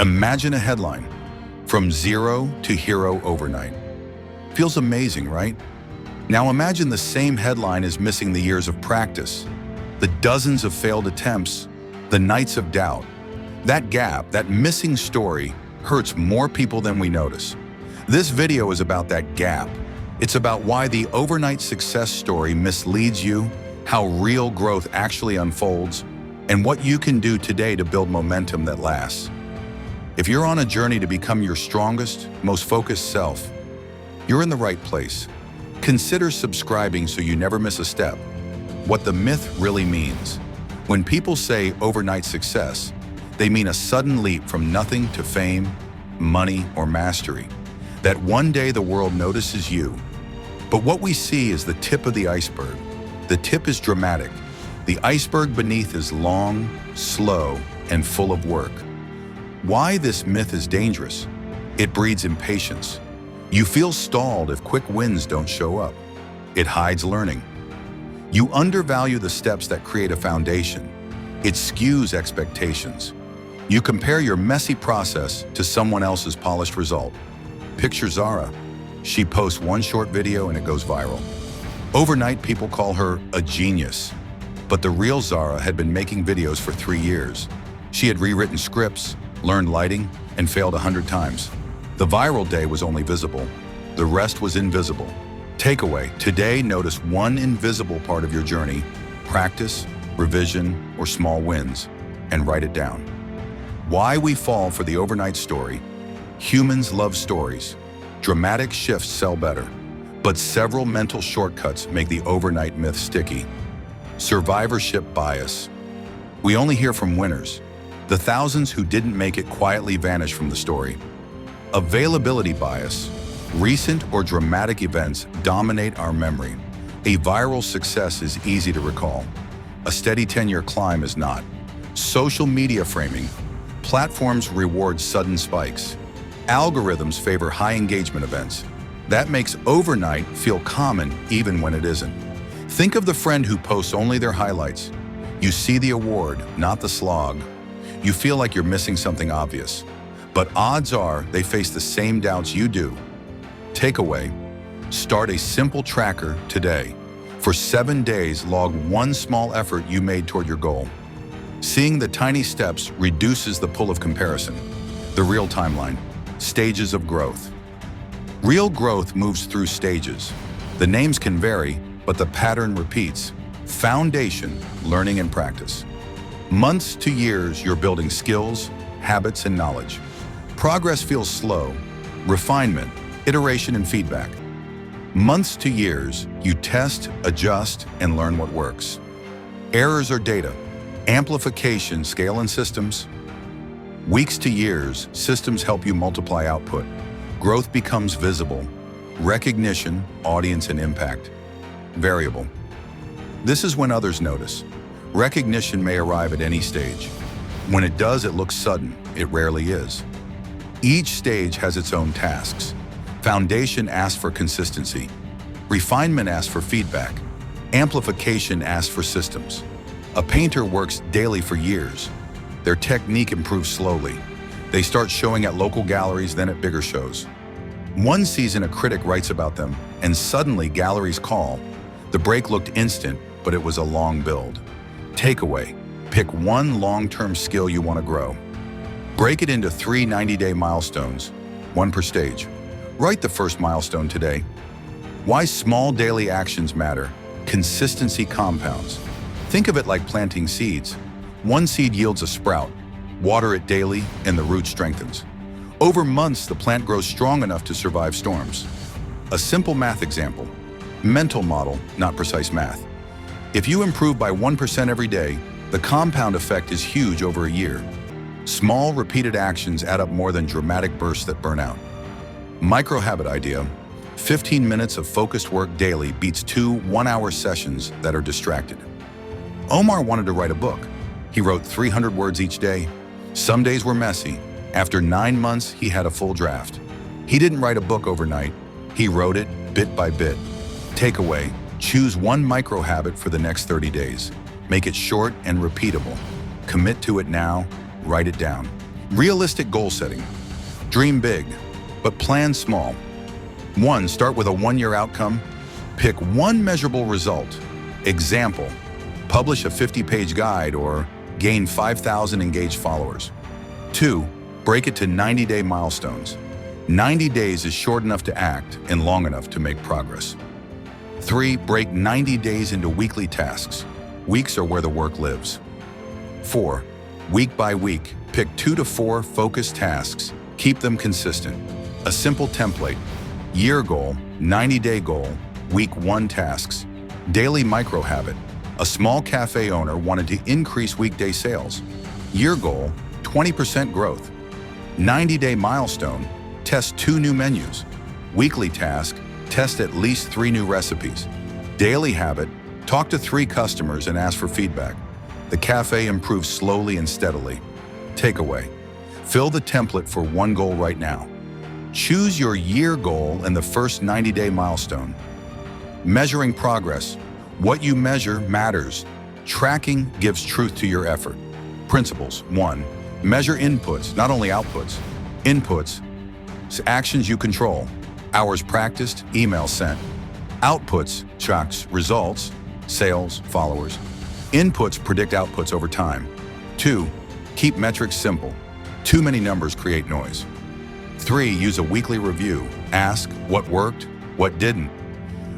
Imagine a headline, "From Zero to Hero Overnight." Feels amazing, right? Now imagine the same headline is missing the years of practice, the dozens of failed attempts, the nights of doubt. That gap, that missing story, hurts more people than we notice. This video is about that gap. It's about why the overnight success story misleads you, how real growth actually unfolds, and what you can do today to build momentum that lasts. If you're on a journey to become your strongest, most focused self, you're in the right place. Consider subscribing so you never miss a step. What the myth really means. When people say overnight success, they mean a sudden leap from nothing to fame, money, or mastery. That one day the world notices you. But what we see is the tip of the iceberg. The tip is dramatic. The iceberg beneath is long, slow, and full of work. Why this myth is dangerous? It breeds impatience. You feel stalled if quick wins don't show up. It hides learning. You undervalue the steps that create a foundation. It skews expectations. You compare your messy process to someone else's polished result. Picture Zara. She posts one short video and it goes viral. Overnight, people call her a genius. But the real Zara had been making videos for 3 years. She had rewritten scripts, learned lighting, and failed 100 times. The viral day was only visible. The rest was invisible. Takeaway: today, notice one invisible part of your journey, practice, revision, or small wins, and write it down. Why we fall for the overnight story. Humans love stories. Dramatic shifts sell better, but several mental shortcuts make the overnight myth sticky. Survivorship bias. We only hear from winners. The thousands who didn't make it quietly vanish from the story. Availability bias. Recent or dramatic events dominate our memory. A viral success is easy to recall. A steady 10-year climb is not. Social media framing. Platforms reward sudden spikes. Algorithms favor high engagement events. That makes overnight feel common even when it isn't. Think of the friend who posts only their highlights. You see the award, not the slog. You feel like you're missing something obvious. But odds are they face the same doubts you do. Takeaway: start a simple tracker today. For 7 days, log one small effort you made toward your goal. Seeing the tiny steps reduces the pull of comparison. The real timeline. Stages of growth. Real growth moves through stages. The names can vary, but the pattern repeats. Foundation, learning and practice. Months to years, you're building skills, habits, and knowledge. Progress feels slow. Refinement, iteration, and feedback. Months to years, you test, adjust, and learn what works. Errors are data. Amplification, scale, and systems. Weeks to years, systems help you multiply output. Growth becomes visible. Recognition, audience, and impact. Variable. This is when others notice. Recognition may arrive at any stage. When it does, it looks sudden. It rarely is. Each stage has its own tasks. Foundation asks for consistency. Refinement asks for feedback. Amplification asks for systems. A painter works daily for years. Their technique improves slowly. They start showing at local galleries, then at bigger shows. One season, a critic writes about them, and suddenly galleries call. The break looked instant, but it was a long build. Takeaway: pick one long-term skill you want to grow. Break it into 3 90-day milestones, one per stage. Write the first milestone today. Why small daily actions matter. Consistency compounds. Think of it like planting seeds. One seed yields a sprout. Water it daily, and the root strengthens. Over months, the plant grows strong enough to survive storms. A simple math example. Mental model, not precise math. If you improve by 1% every day, the compound effect is huge over a year. Small, repeated actions add up more than dramatic bursts that burn out. Micro-habit idea. 15 minutes of focused work daily beats 2 one-hour sessions that are distracted. Omar wanted to write a book. He wrote 300 words each day. Some days were messy. After 9 months, he had a full draft. He didn't write a book overnight. He wrote it bit by bit. Takeaway: choose one micro-habit for the next 30 days. Make it short and repeatable. Commit to it now. Write it down. Realistic goal setting. Dream big, but plan small. 1. Start with a 1-year outcome. Pick one measurable result. Example, publish a 50-page guide or gain 5,000 engaged followers. 2. Break it to 90-day milestones. 90 days is short enough to act and long enough to make progress. 3. Break 90 days into weekly tasks. Weeks are where the work lives. 4. Week by week, pick 2 to 4 focused tasks. Keep them consistent. A simple template. Year goal, 90-day goal, week 1 tasks. Daily micro habit. A small cafe owner wanted to increase weekday sales. Year goal, 20% growth. 90-day milestone, test 2 new menus. Weekly task, test at least 3 new recipes. Daily habit, talk to 3 customers and ask for feedback. The cafe improves slowly and steadily. Takeaway, fill the template for 1 goal right now. Choose your year goal and the first 90-day milestone. Measuring progress. What you measure matters. Tracking gives truth to your effort. Principles. 1. Measure inputs, not only outputs. Inputs, actions you control. Hours practiced, emails sent. Outputs, checks, results, sales, followers. Inputs predict outputs over time. 2. Keep metrics simple. Too many numbers create noise. 3. Use a weekly review. Ask what worked, what didn't.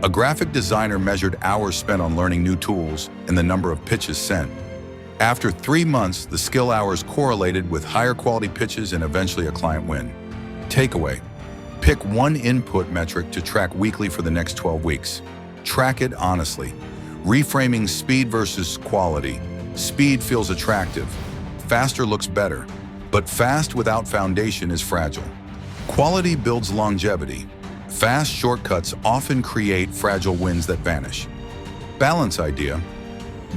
A graphic designer measured hours spent on learning new tools and the number of pitches sent. After 3 months, the skill hours correlated with higher quality pitches and eventually a client win. Takeaway, pick one input metric to track weekly for the next 12 weeks. Track it honestly. Reframing speed versus quality. Speed feels attractive. Faster looks better. But fast without foundation is fragile. Quality builds longevity. Fast shortcuts often create fragile wins that vanish. Balance idea.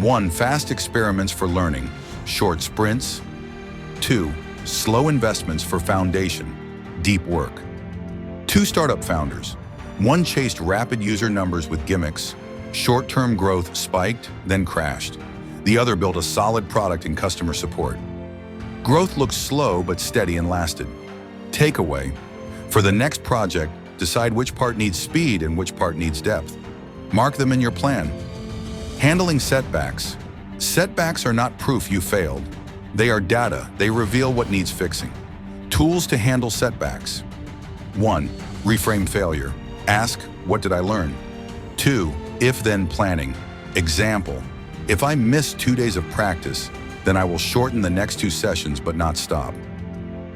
1. Fast experiments for learning, short sprints. 2. Slow investments for foundation, deep work. 2 startup founders. 1 chased rapid user numbers with gimmicks. Short-term growth spiked, then crashed. The other built a solid product and customer support. Growth looked slow but steady and lasted. Takeaway, for the next project, decide which part needs speed and which part needs depth. Mark them in your plan. Handling setbacks. Setbacks are not proof you failed. They are data. They reveal what needs fixing. Tools to handle setbacks. 1. Reframe failure. Ask, what did I learn? 2. If-then planning. Example, if I miss 2 days of practice, then I will shorten the next 2 sessions but not stop.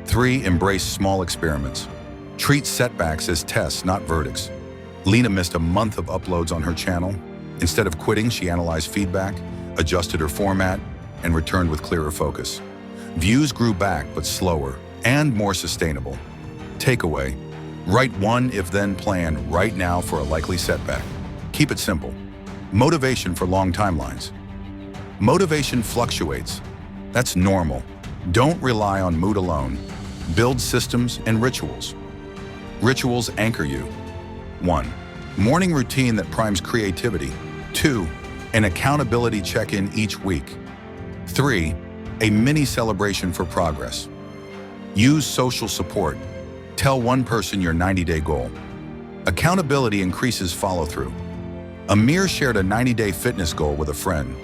3. Embrace small experiments. Treat setbacks as tests, not verdicts. Lena missed a month of uploads on her channel. Instead of quitting, she analyzed feedback, adjusted her format, and returned with clearer focus. Views grew back, but slower and more sustainable. Takeaway, write one if-then plan right now for a likely setback. Keep it simple. Motivation for long timelines. Motivation fluctuates. That's normal. Don't rely on mood alone. Build systems and rituals. Rituals anchor you. 1. Morning routine that primes creativity. 2. An accountability check-in each week. 3. A mini celebration for progress. Use social support. Tell one person your 90-day goal. Accountability increases follow-through. Amir shared a 90-day fitness goal with a friend.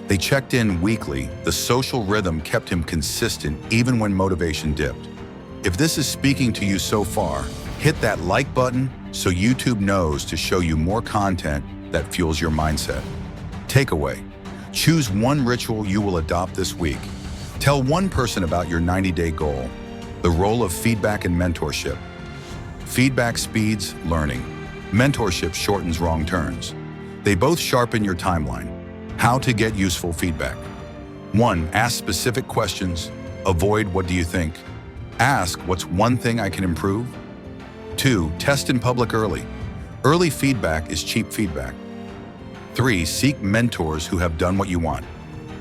They checked in weekly. The social rhythm kept him consistent even when motivation dipped. If this is speaking to you so far, hit that like button so YouTube knows to show you more content that fuels your mindset. Takeaway, choose one ritual you will adopt this week. Tell one person about your 90-day goal. The role of feedback and mentorship. Feedback speeds learning. Mentorship shortens wrong turns. They both sharpen your timeline. How to get useful feedback. 1. Ask specific questions. Avoid what do you think. Ask what's one thing I can improve. 2. Test in public early. Early feedback is cheap feedback. 3. Seek mentors who have done what you want.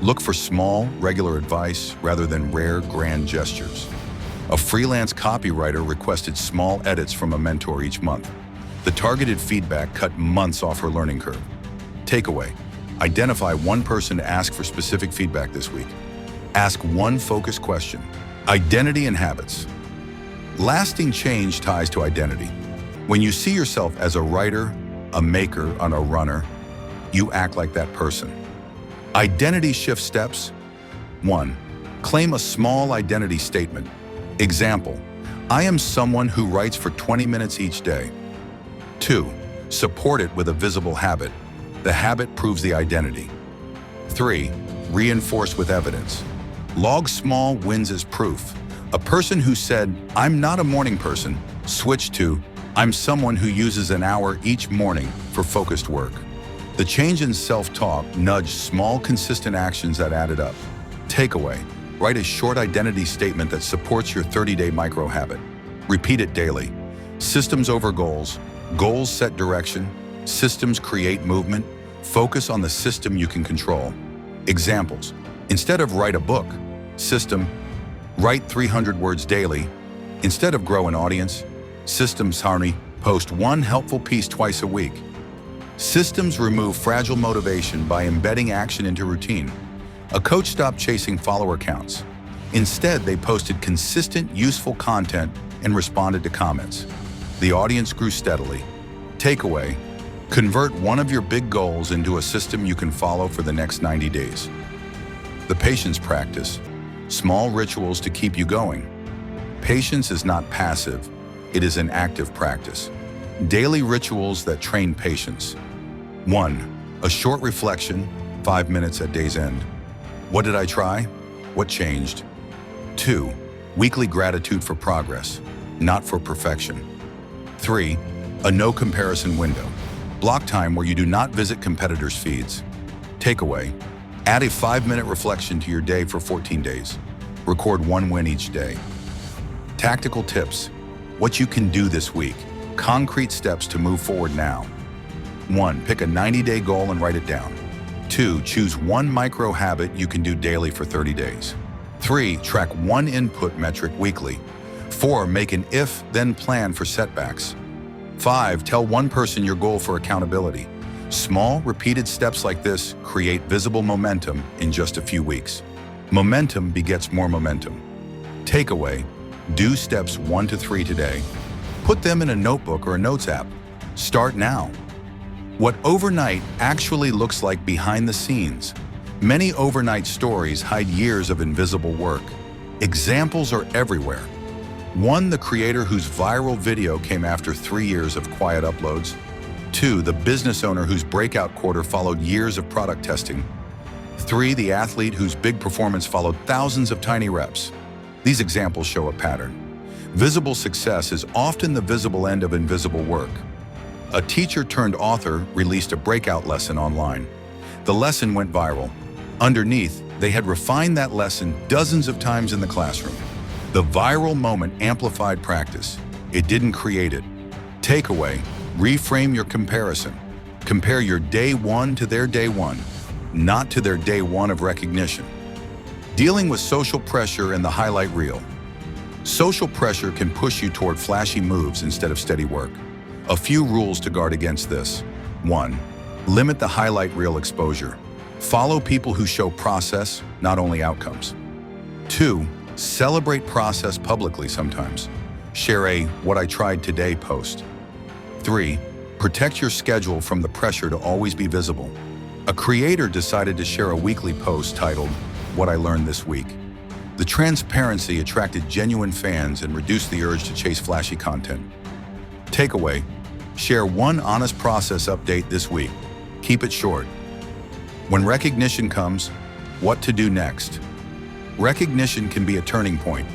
Look for small, regular advice rather than rare, grand gestures. A freelance copywriter requested small edits from a mentor each month. The targeted feedback cut months off her learning curve. Takeaway, identify one person to ask for specific feedback this week. Ask one focused question. Identity and habits. Lasting change ties to identity. When you see yourself as a writer, a maker, and a runner, you act like that person. Identity shift steps. 1. Claim a small identity statement. Example, I am someone who writes for 20 minutes each day. 2. Support it with a visible habit. The habit proves the identity. 3. Reinforce with evidence. Log small wins as proof. A person who said, I'm not a morning person, switched to, I'm someone who uses an hour each morning for focused work. The change in self-talk nudged small, consistent actions that added up. Takeaway, write a short identity statement that supports your 30-day micro-habit. Repeat it daily. Systems over goals. Goals set direction. Systems create movement. Focus on the system you can control. Examples. Instead of write a book, system, write 300 words daily. Instead of grow an audience, systems harmony, post one helpful piece twice a week. Systems remove fragile motivation by embedding action into routine. A coach stopped chasing follower counts. Instead, they posted consistent, useful content and responded to comments. The audience grew steadily. Takeaway, convert one of your big goals into a system you can follow for the next 90 days. The patience practice, small rituals to keep you going. Patience is not passive, it is an active practice. Daily rituals that train patience. 1. A short reflection, 5 minutes at day's end. What did I try? What changed? 2. Weekly gratitude for progress, not for perfection. 3. A no comparison window. Block time where you do not visit competitors' feeds. Takeaway, add a 5-minute reflection to your day for 14 days. Record one win each day. Tactical tips, what you can do this week. Concrete steps to move forward now. 1. Pick a 90-day goal and write it down. 2. Choose one micro habit you can do daily for 30 days. 3. Track one input metric weekly. 4. Make an if-then plan for setbacks. 5. Tell one person your goal for accountability. Small, repeated steps like this create visible momentum in just a few weeks. Momentum begets more momentum. Takeaway, do steps 1 to 3 today. Put them in a notebook or a notes app. Start now. What overnight actually looks like behind the scenes. Many overnight stories hide years of invisible work. Examples are everywhere. 1. The creator whose viral video came after 3 years of quiet uploads. 2. The business owner whose breakout quarter followed years of product testing. 3. The athlete whose big performance followed thousands of tiny reps. These examples show a pattern. Visible success is often the visible end of invisible work. A teacher turned author released a breakout lesson online. The lesson went viral. Underneath, they had refined that lesson dozens of times in the classroom. The viral moment amplified practice. It didn't create it. Takeaway, reframe your comparison. Compare your day one to their day one, not to their day one of recognition. Dealing with social pressure and the highlight reel. Social pressure can push you toward flashy moves instead of steady work. A few rules to guard against this. 1. Limit the highlight reel exposure. Follow people who show process, not only outcomes. 2. Celebrate process publicly sometimes. Share a "what I tried today" post. 3. Protect your schedule from the pressure to always be visible. A creator decided to share a weekly post titled, "What I Learned This Week." The transparency attracted genuine fans and reduced the urge to chase flashy content. Takeaway, share one honest process update this week. Keep it short. When recognition comes, what to do next? Recognition can be a turning point.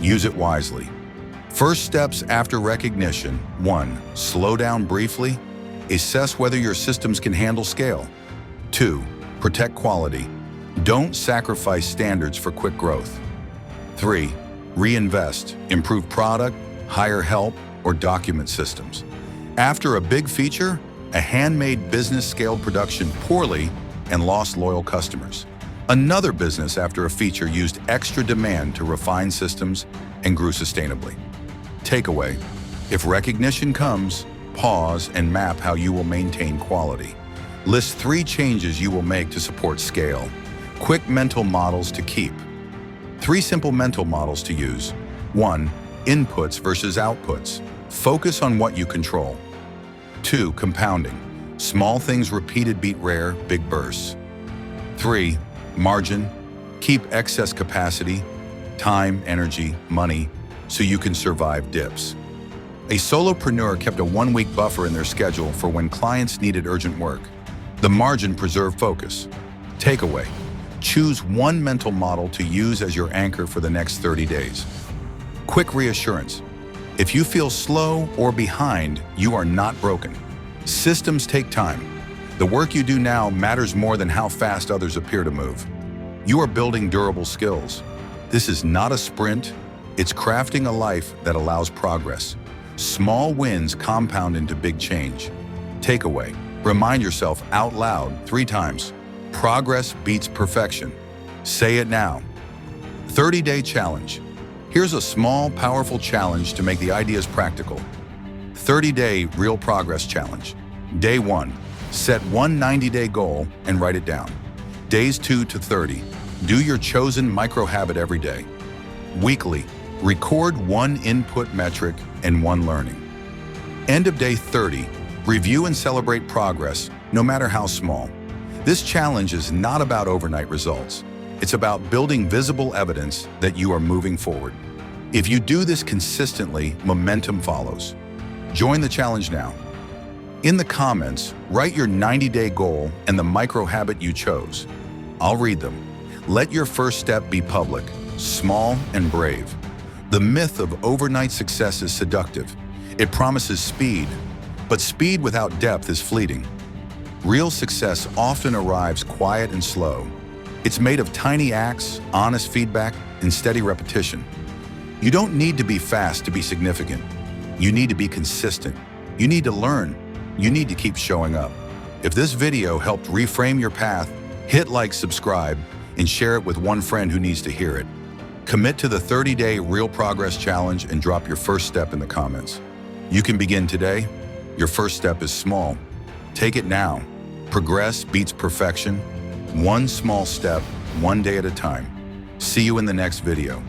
Use it wisely. First steps after recognition. 1. Slow down briefly. Assess whether your systems can handle scale. 2. Protect quality. Don't sacrifice standards for quick growth. 3. Reinvest. Improve product, hire help, or document systems. After a big feature, a handmade business scaled production poorly and lost loyal customers. Another business after a feature used extra demand to refine systems and grew sustainably. Takeaway, if recognition comes, pause and map how you will maintain quality. List 3 changes you will make to support scale. Quick mental models to keep. 3 simple mental models to use. 1. Inputs versus outputs. Focus on what you control. 2. Compounding. Small things repeated beat rare, big bursts. 3. Margin. Keep excess capacity, time, energy, money, so you can survive dips. A solopreneur kept a 1-week buffer in their schedule for when clients needed urgent work. The margin preserved focus. Takeaway. Choose one mental model to use as your anchor for the next 30 days. Quick reassurance. If you feel slow or behind, you are not broken. Systems take time. The work you do now matters more than how fast others appear to move. You are building durable skills. This is not a sprint. It's crafting a life that allows progress. Small wins compound into big change. Takeaway. Remind yourself out loud 3 times. Progress beats perfection. Say it now. 30-day challenge. Here's a small, powerful challenge to make the ideas practical. 30-day real progress challenge. Day 1. Set one 90-day goal and write it down. Days 2 to 30. Do your chosen micro-habit every day. Weekly. Record one input metric and one learning. End of day 30. Review and celebrate progress, no matter how small. This challenge is not about overnight results. It's about building visible evidence that you are moving forward. If you do this consistently, momentum follows. Join the challenge now. In the comments, write your 90-day goal and the micro-habit you chose. I'll read them. Let your first step be public, small and brave. The myth of overnight success is seductive. It promises speed, but speed without depth is fleeting. Real success often arrives quiet and slow. It's made of tiny acts, honest feedback, and steady repetition. You don't need to be fast to be significant. You need to be consistent. You need to learn. You need to keep showing up. If this video helped reframe your path, hit like, subscribe, and share it with one friend who needs to hear it. Commit to the 30-day Real Progress Challenge and drop your first step in the comments. You can begin today. Your first step is small. Take it now. Progress beats perfection. One small step, one day at a time. See you in the next video.